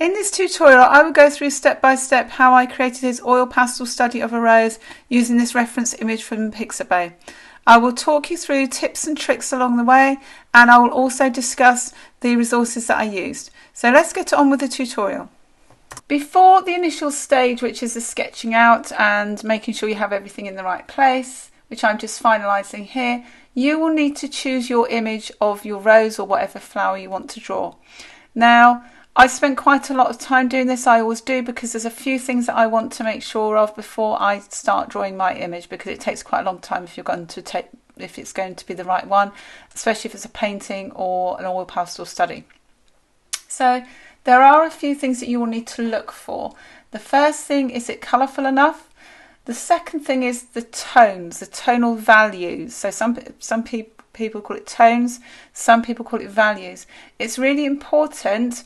In this tutorial, I will go through step by step how I created his oil pastel study of a rose using this reference image from Pixabay. I will talk you through tips and tricks along the way, and I will also discuss the resources that I used. So let's get on with the tutorial. Before the initial stage, which is the sketching out and making sure you have everything in the right place, which I'm just finalising here, you will need to choose your image of your rose or whatever flower you want to draw. Now, I spent quite a lot of time doing this. I always do, because there's a few things that I want to make sure of before I start drawing my image, because it takes quite a long time if it's going to be the right one, especially if it's a painting or an oil pastel study. So there are a few things that you will need to look for. The first thing is it colourful enough? The second thing is the tones, the tonal values. So some people call it tones, some people call it values. It's really important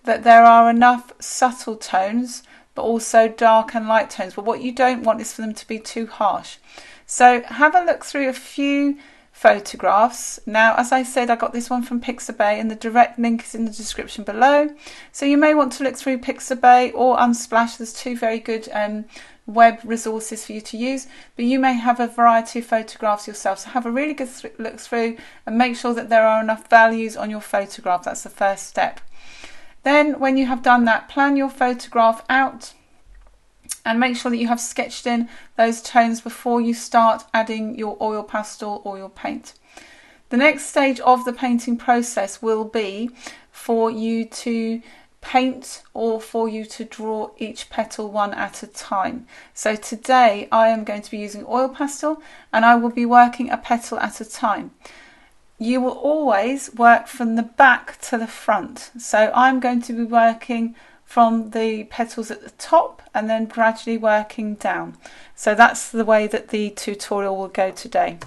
that there are enough subtle tones, but also dark and light tones. But what you don't want is for them to be too harsh. So have a look through a few photographs. Now, as I said, I got this one from Pixabay, and the direct link is in the description below. So you may want to look through Pixabay or Unsplash. There's two very good web resources for you to use, but you may have a variety of photographs yourself. So have a really good look through and make sure that there are enough values on your photograph. That's the first step. Then when you have done that, plan your photograph out and make sure that you have sketched in those tones before you start adding your oil pastel or your paint. The next stage of the painting process will be for you to paint or for you to draw each petal one at a time. So today I am going to be using oil pastel, and I will be working a petal at a time. You will always work from the back to the front. So I'm going to be working from the petals at the top and then gradually working down. So that's the way that the tutorial will go today.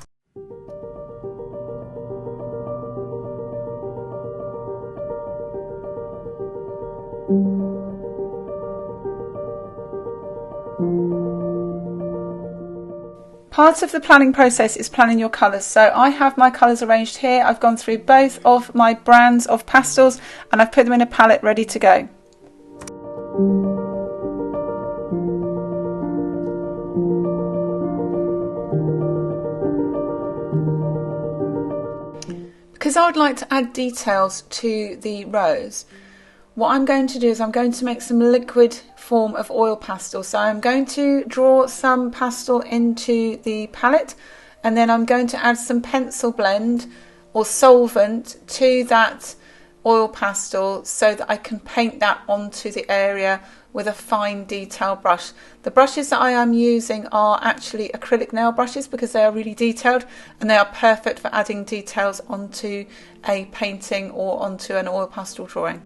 Part of the planning process is planning your colours. So I have my colours arranged here. I've gone through both of my brands of pastels and I've put them in a palette ready to go. Because I would like to add details to the rose, what I'm going to do is I'm going to make some liquid form of oil pastel. So I'm going to draw some pastel into the palette, and then I'm going to add some pencil blend or solvent to that oil pastel so that I can paint that onto the area with a fine detail brush. The brushes that I am using are actually acrylic nail brushes because they are really detailed and they are perfect for adding details onto a painting or onto an oil pastel drawing.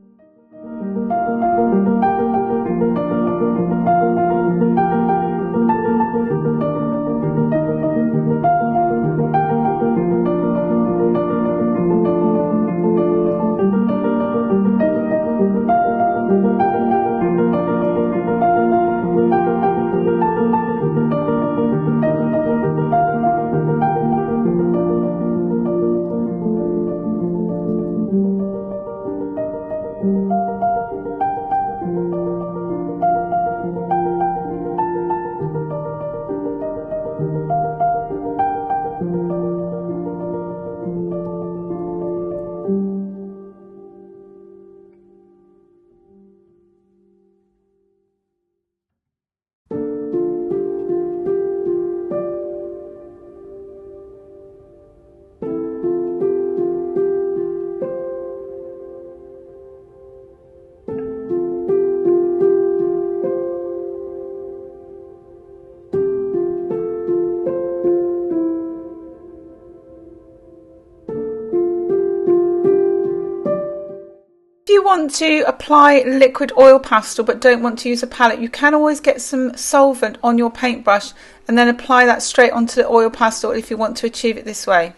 If you want to apply liquid oil pastel but don't want to use a palette, you can always get some solvent on your paintbrush and then apply that straight onto the oil pastel if you want to achieve it this way.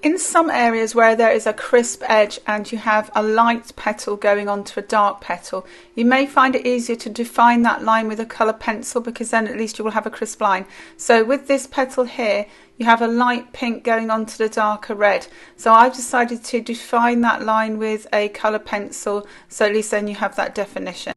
In some areas where there is a crisp edge and you have a light petal going onto a dark petal, you may find it easier to define that line with a colour pencil, because then at least you will have a crisp line. So with this petal here, you have a light pink going onto the darker red. So I've decided to define that line with a colour pencil, so at least then you have that definition.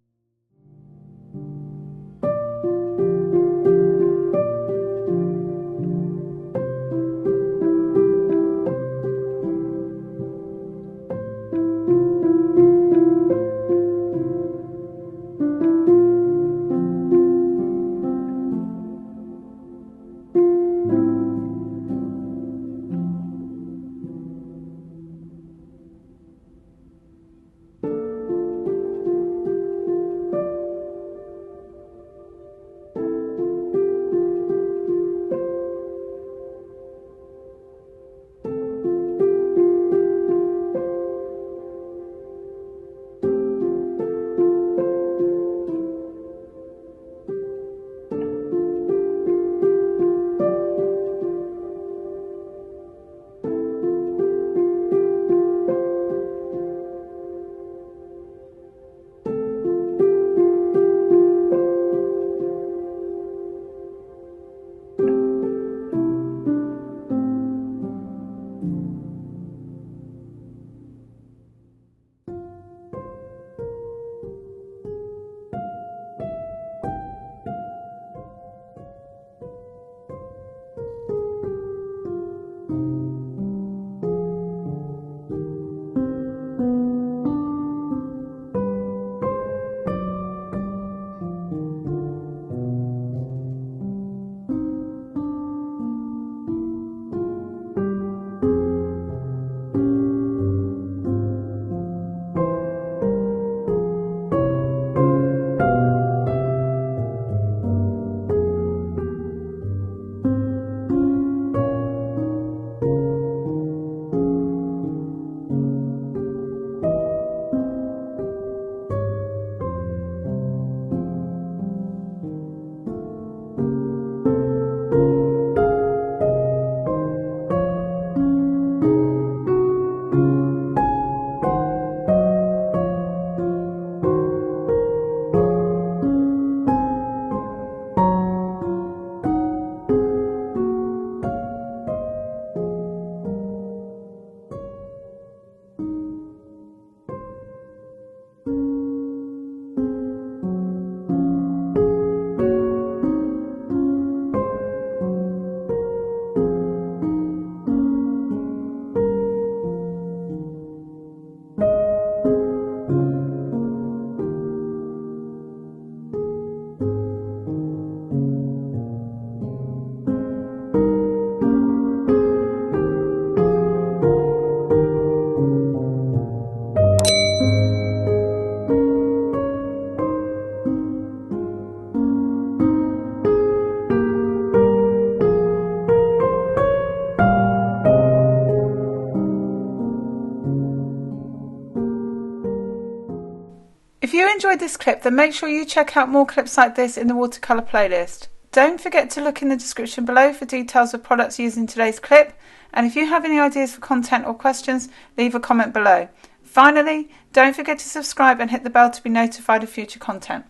If you enjoyed this clip, then make sure you check out more clips like this in the watercolour playlist. Don't forget to look in the description below for details of products used in today's clip, and if you have any ideas for content or questions, leave a comment below. Finally, don't forget to subscribe and hit the bell to be notified of future content.